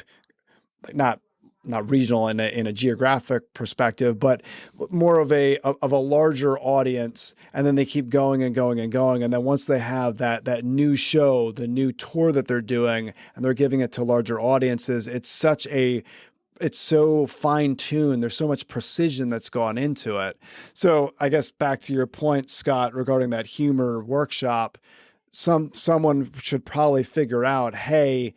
not regional in a geographic perspective, but more of a larger audience. And then they keep going and going and going. And then once they have that new show, the new tour that they're doing, and they're giving it to larger audiences, it's so fine-tuned. There's so much precision that's gone into it. So I guess back to your point, Scott, regarding that humor workshop, someone should probably figure out, hey,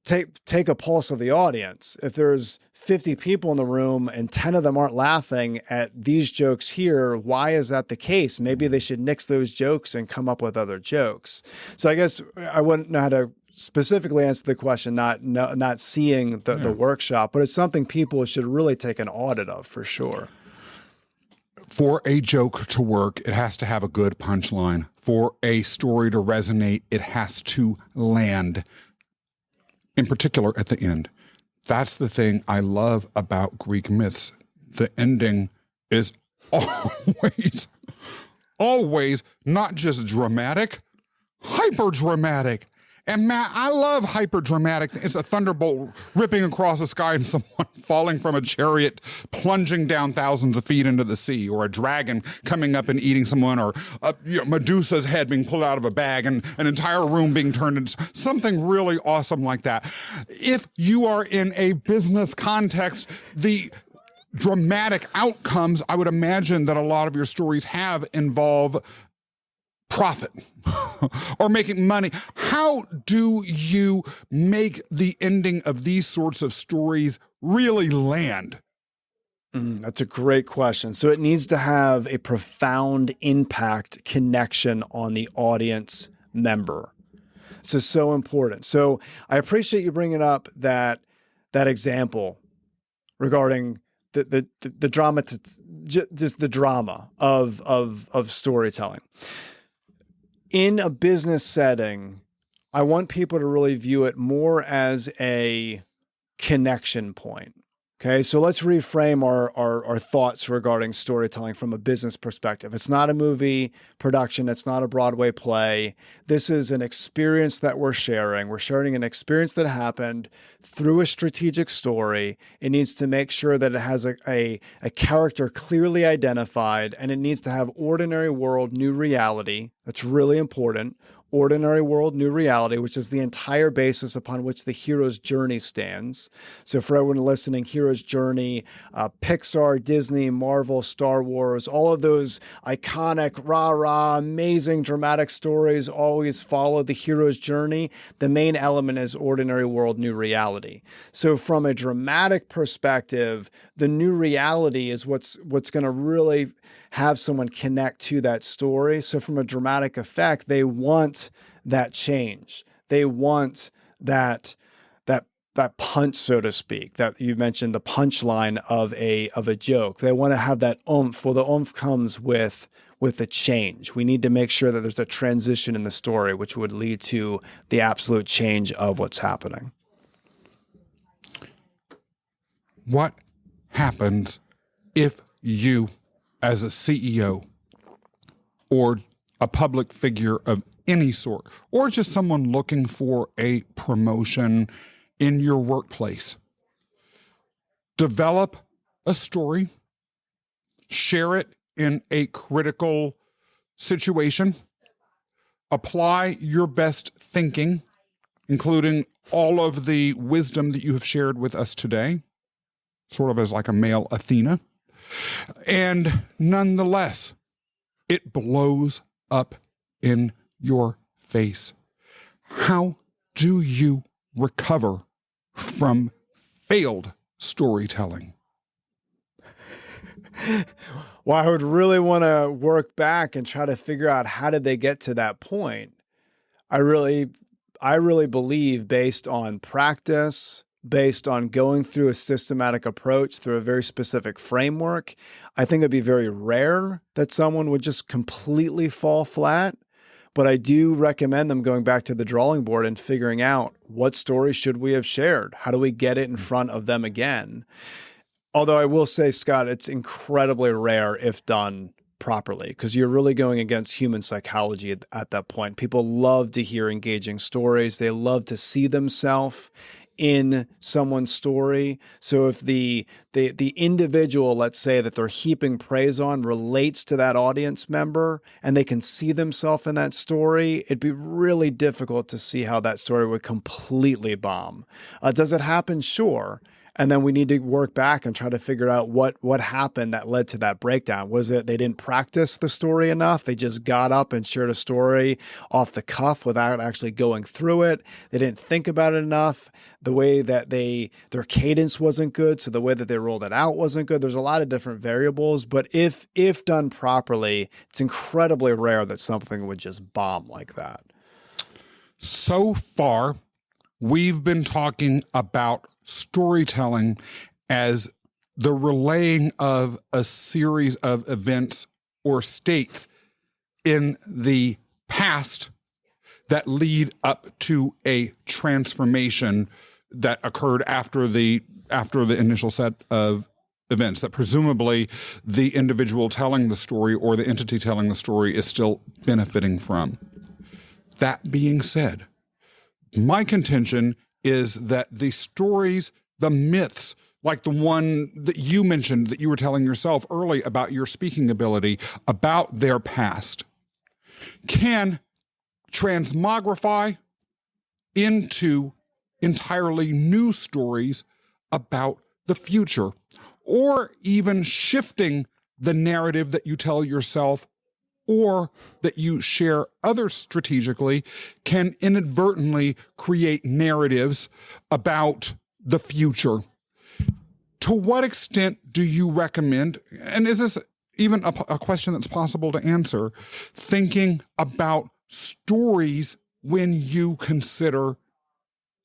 take a pulse of the audience. If there's 50 people in the room and 10 of them aren't laughing at these jokes here, why is that the case? Maybe they should nix those jokes and come up with other jokes. So I guess I wouldn't know how to specifically answer the question, not seeing the workshop, but it's something people should really take an audit of for sure. For a joke to work, it has to have a good punchline. For a story to resonate, it has to land, in particular at the end. That's the thing I love about Greek myths. The ending is always not just dramatic, hyper dramatic. And Matt, I love hyper dramatic. It's a thunderbolt ripping across the sky and someone falling from a chariot, plunging down thousands of feet into the sea, or a dragon coming up and eating someone, or Medusa's head being pulled out of a bag and an entire room being turned into something really awesome like that. If you are in a business context, the dramatic outcomes, I would imagine that a lot of your stories have involve profit or making money. How do you make the ending of these sorts of stories really land? That's a great question. So it needs to have a profound impact connection on the audience member. This is so important. So I appreciate you bringing up that example regarding the drama, just the drama of storytelling. In a business setting, I want people to really view it more as a connection point. Okay, so let's reframe our thoughts regarding storytelling from a business perspective. It's not a movie production. It's not a Broadway play. This is an experience that we're sharing. We're sharing an experience that happened through a strategic story. It needs to make sure that it has a character clearly identified, and it needs to have ordinary world, new reality. That's really important. Ordinary world, new reality, which is the entire basis upon which the hero's journey stands. So for everyone listening, hero's journey, Pixar, Disney, Marvel, Star Wars, all of those iconic, rah-rah, amazing, dramatic stories always follow the hero's journey. The main element is ordinary world, new reality. So from a dramatic perspective, the new reality is what's going to really have someone connect to that story. So from a dramatic effect, they want that change. They want that punch, so to speak, that you mentioned, the punchline of a joke. They want to have that oomph. Well, the oomph comes with a change. We need to make sure that there's a transition in the story, which would lead to the absolute change of what's happening. What happens if you, as a CEO or a public figure of any sort, or just someone looking for a promotion in your workplace, develop a story, share it in a critical situation, apply your best thinking, including all of the wisdom that you have shared with us today, sort of as like a male Athena, and nonetheless, it blows up in your face. How do you recover from failed storytelling? Well, I would really want to work back and try to figure out how did they get to that point. I really believe, based on practice, based on going through a systematic approach through a very specific framework, I think it'd be very rare that someone would just completely fall flat. But I do recommend them going back to the drawing board and figuring out what story should we have shared? How do we get it in front of them again? Although I will say, Scott, it's incredibly rare if done properly, because you're really going against human psychology at that point. People love to hear engaging stories. They love to see themselves in someone's story. So if the individual, let's say, that they're heaping praise on relates to that audience member and they can see themselves in that story, it'd be really difficult to see how that story would completely bomb. Does it happen? Sure. And then we need to work back and try to figure out what happened that led to that breakdown. Was it they didn't practice the story enough? They just got up and shared a story off the cuff without actually going through it. They didn't think about it enough. The way that their cadence wasn't good, so the way that they rolled it out wasn't good. There's a lot of different variables, but if done properly, it's incredibly rare that something would just bomb like that. So far, we've been talking about storytelling as the relaying of a series of events or states in the past that lead up to a transformation that occurred after the initial set of events, that presumably the individual telling the story or the entity telling the story is still benefiting from. That being said, my contention is that the stories, the myths, like the one that you mentioned that you were telling yourself early about your speaking ability, about their past, can transmogrify into entirely new stories about the future, or even shifting the narrative that you tell yourself or that you share others strategically can inadvertently create narratives about the future. To what extent do you recommend, and is this even a question that's possible to answer, thinking about stories when you consider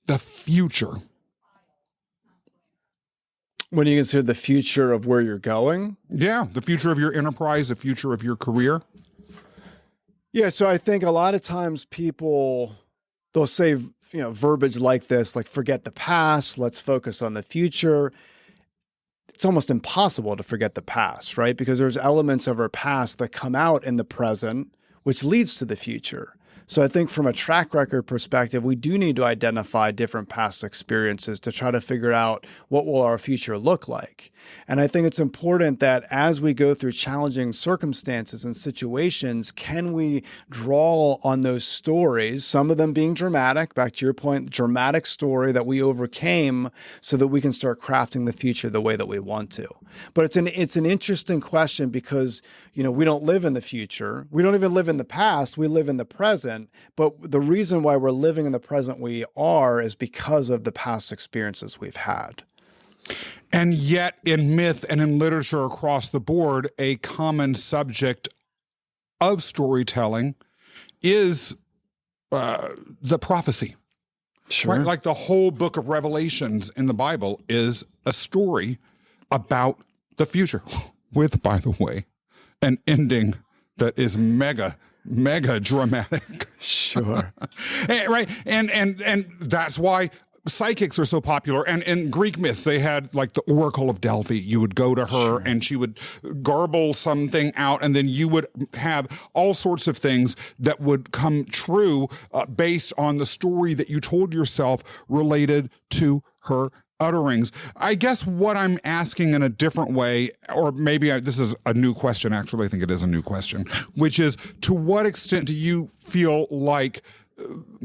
the future? When you consider the future of where you're going? Yeah, the future of your enterprise, the future of your career. Yeah, so I think a lot of times people, they'll say, verbiage like this, like forget the past, let's focus on the future. It's almost impossible to forget the past, right? Because there's elements of our past that come out in the present, which leads to the future. So I think from a track record perspective, we do need to identify different past experiences to try to figure out what will our future look like. And I think it's important that as we go through challenging circumstances and situations, can we draw on those stories, some of them being dramatic, back to your point, dramatic story that we overcame so that we can start crafting the future the way that we want to. But it's an interesting question because, we don't live in the future. We don't even live in the past. We live in the present. But the reason why we're living in the present we are is because of the past experiences we've had. And yet in myth and in literature across the board, a common subject of storytelling is the prophecy. Sure. Right? Like the whole book of Revelations in the Bible is a story about the future with, by the way, an ending that is mega dramatic. Sure. Right. And that's why psychics are so popular. And in Greek myth, they had like the Oracle of Delphi. You would go to her Sure. and she would garble something out, and then you would have all sorts of things that would come true based on the story that you told yourself related to her utterings. I guess what I'm asking in a different way, or maybe this is a new question, actually, I think it is a new question, which is, to what extent do you feel like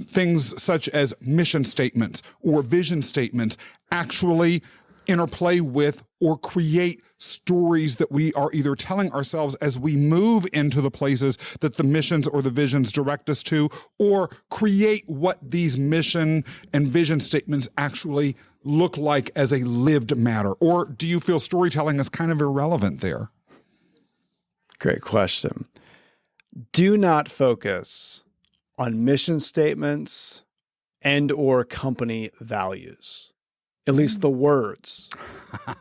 things such as mission statements or vision statements actually interplay with or create stories that we are either telling ourselves as we move into the places that the missions or the visions direct us to, or create what these mission and vision statements actually look like as a lived matter? Or do you feel storytelling is kind of irrelevant there? Great question. Do not focus on mission statements and or company values, at least the words.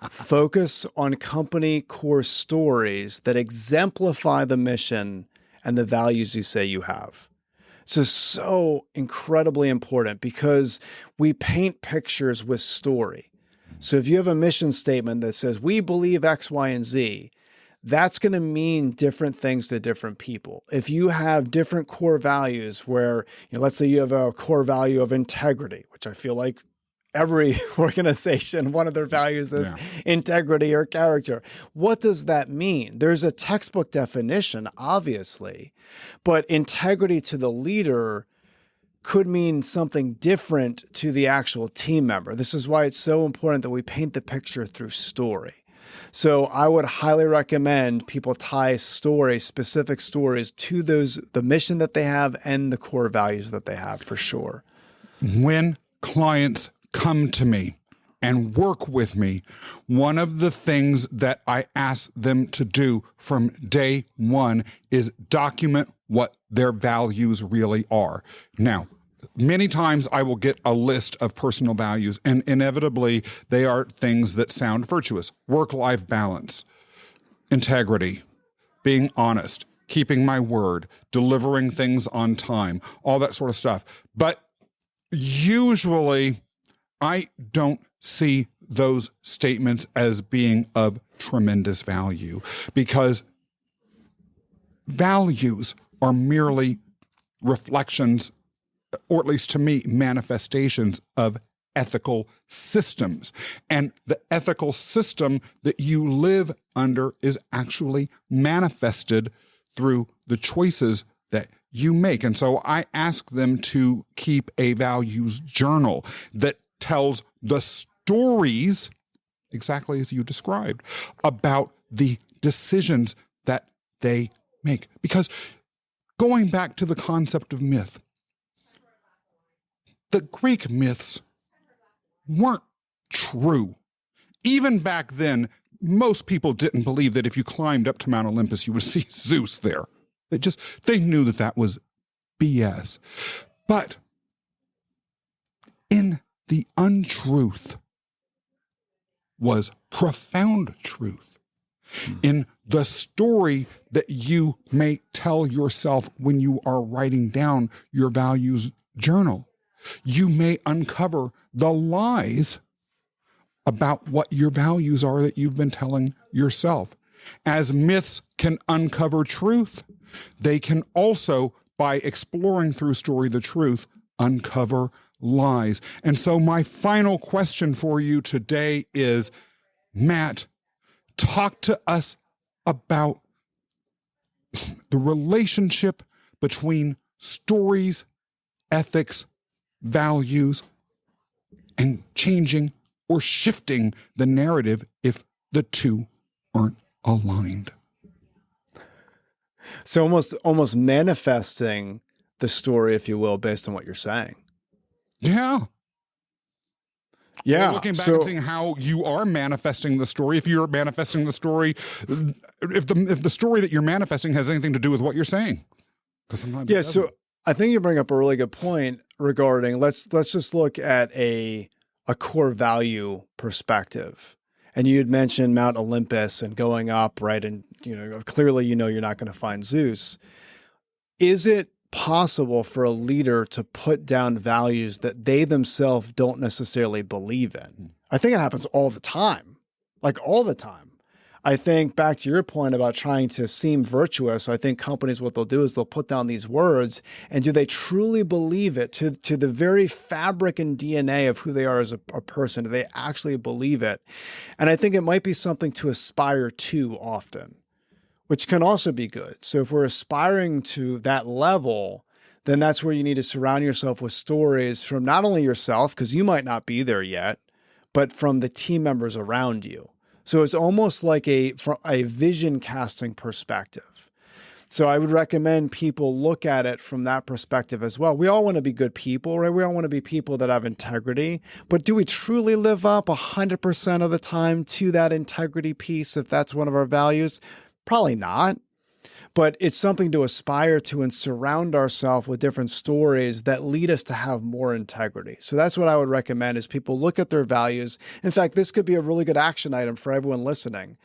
Focus on company core stories that exemplify the mission and the values you say you have. This is so incredibly important because we paint pictures with story. So if you have a mission statement that says, we believe X, Y, and Z, that's going to mean different things to different people. If you have different core values where, let's say you have a core value of integrity, which I feel like every organization, one of their values is integrity or character. What does that mean? There's a textbook definition, obviously, but integrity to the leader could mean something different to the actual team member. This is why it's so important that we paint the picture through story. So I would highly recommend people tie specific stories to the mission that they have and the core values that they have, for sure. When clients come to me and work with me, one of the things that I ask them to do from day one is document what their values really are. Now, Many times I will get a list of personal values, and inevitably they are things that sound virtuous: work-life balance, integrity, being honest, keeping my word, delivering things on time, all that sort of stuff. But usually I don't see those statements as being of tremendous value, because values are merely reflections, or at least to me, manifestations of ethical systems. And the ethical system that you live under is actually manifested through the choices that you make. And so I ask them to keep a values journal that tells the stories, exactly as you described, about the decisions that they make. Because going back to the concept of myth, the Greek myths weren't true. Even back then, most people didn't believe that if you climbed up to Mount Olympus, you would see Zeus there. They knew that that was BS. But in the untruth was profound truth. In the story that you may tell yourself when you are writing down your values journal, you may uncover the lies about what your values are that you've been telling yourself. As myths can uncover truth, they can also, by exploring through story the truth, uncover lies. And so my final question for you today is, Matt, talk to us about the relationship between stories, ethics, values, and changing or shifting the narrative if the two aren't aligned. So almost manifesting the story, if you will, based on what you're saying. Yeah. Yeah. Or looking back and seeing how you are manifesting the story. If you're manifesting the story, if the story that you're manifesting has anything to do with what you're saying. Because sometimes it doesn't. So I think you bring up a really good point regarding, let's just look at a core value perspective. And you had mentioned Mount Olympus and going up, right? And clearly you're not going to find Zeus. Is it possible for a leader to put down values that they themselves don't necessarily believe in? I think it happens all the time, like all the time. I think back to your point about trying to seem virtuous, I think companies, what they'll do is they'll put down these words, and do they truly believe it to the very fabric and DNA of who they are as a person? Do they actually believe it? And I think it might be something to aspire to often, which can also be good. So if we're aspiring to that level, then that's where you need to surround yourself with stories from not only yourself, because you might not be there yet, but from the team members around you. So it's almost like a vision casting perspective. So I would recommend people look at it from that perspective as well. We all want to be good people, right? We all want to be people that have integrity, but do we truly live up 100% of the time to that integrity piece if that's one of our values? Probably not. But it's something to aspire to and surround ourselves with different stories that lead us to have more integrity. So that's what I would recommend is people look at their values. In fact, this could be a really good action item for everyone listening.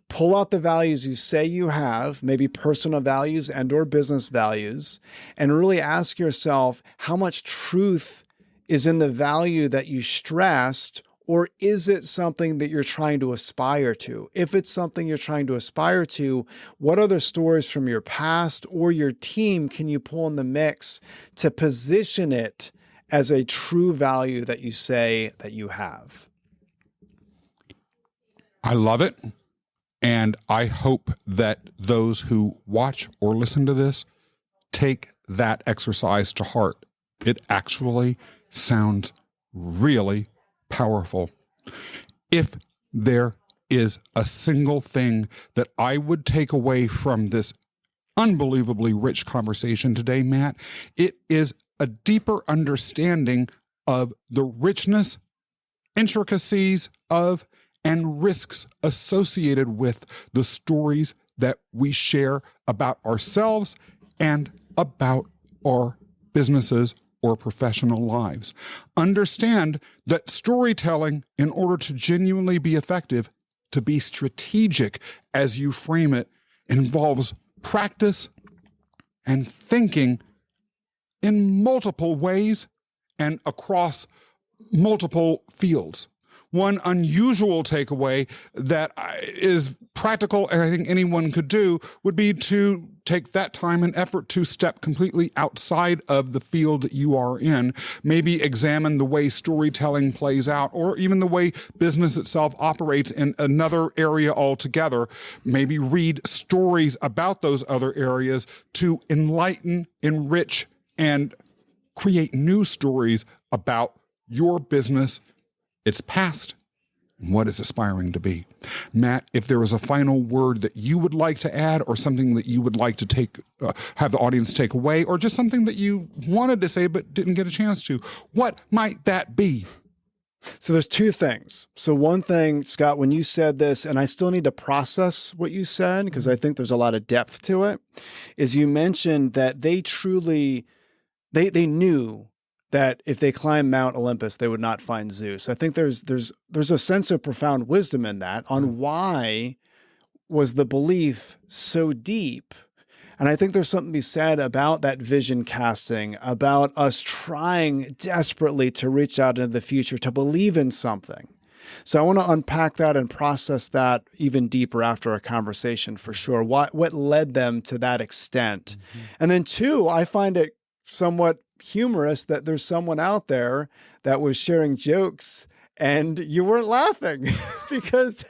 Pull out the values you say you have, maybe personal values and or business values, and really ask yourself how much truth is in the value that you stressed, or is it something that you're trying to aspire to? If it's something you're trying to aspire to, what other stories from your past or your team can you pull in the mix to position it as a true value that you say that you have? I love it. And I hope that those who watch or listen to this take that exercise to heart. It actually sounds really powerful. If there is a single thing that I would take away from this unbelievably rich conversation today, Matt, it is a deeper understanding of the richness, intricacies of, and risks associated with the stories that we share about ourselves and about our businesses or professional lives. Understand that storytelling, in order to genuinely be effective, to be strategic as you frame it, involves practice and thinking in multiple ways and across multiple fields. One unusual takeaway that is practical and I think anyone could do would be to take that time and effort to step completely outside of the field that you are in. Maybe examine the way storytelling plays out, or even the way business itself operates in another area altogether. Maybe read stories about those other areas to enlighten, enrich, and create new stories about your business, its past, and what it's aspiring to be. Matt, if there was a final word that you would like to add, or something that you would like to have the audience take away, or just something that you wanted to say but didn't get a chance to, what might that be? So there's two things. So one thing, Scott, when you said this, and I still need to process what you said because I think there's a lot of depth to it, is you mentioned that they truly, they knew that if they climbed Mount Olympus, they would not find Zeus. I think there's a sense of profound wisdom in that on why was the belief so deep. And I think there's something to be said about that vision casting, about us trying desperately to reach out into the future, to believe in something. So I want to unpack that and process that even deeper after our conversation for sure. What led them to that extent? Mm-hmm. And then two, I find it somewhat humorous that there's someone out there that was sharing jokes and you weren't laughing because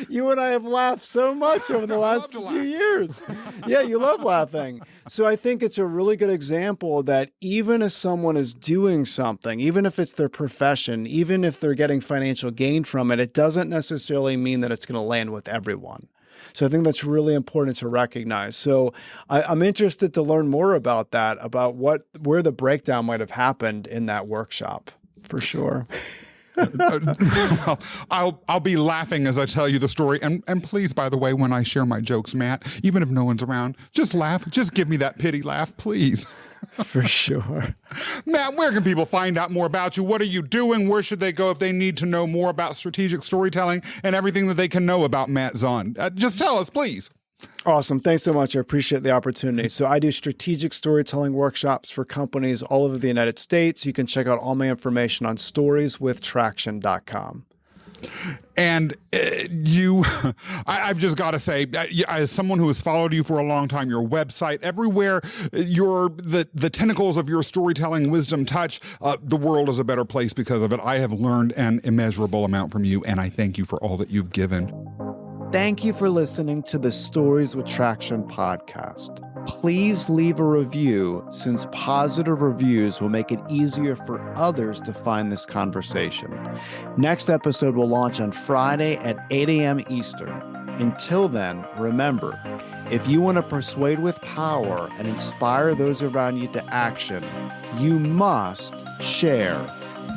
you and I have laughed so much over the last few years. Yeah, you love laughing. So I think it's a really good example that even if someone is doing something, even if it's their profession, even if they're getting financial gain from it, it doesn't necessarily mean that it's going to land with everyone. So I think that's really important to recognize. So I'm interested to learn more about that, about where the breakdown might have happened in that workshop, for sure. Well, I'll be laughing as I tell you the story. And please, by the way, when I share my jokes, Matt, even if no one's around, just laugh. Just give me that pity laugh, please. For sure. Matt, where can people find out more about you? What are you doing? Where should they go if they need to know more about strategic storytelling and everything that they can know about Matt Zaun? Just tell us, please. Awesome. Thanks so much. I appreciate the opportunity. So I do strategic storytelling workshops for companies all over the United States. You can check out all my information on storieswithtraction.com. And I've just got to say, as someone who has followed you for a long time, your website, everywhere the tentacles of your storytelling wisdom touch, the world is a better place because of it. I have learned an immeasurable amount from you, and I thank you for all that you've given. Thank you for listening to the Stories with Traction podcast. Please leave a review, since positive reviews will make it easier for others to find this conversation. Next episode will launch on Friday at 8 a.m. Eastern. Until then, remember, if you want to persuade with power and inspire those around you to action, you must share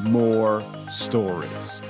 more stories.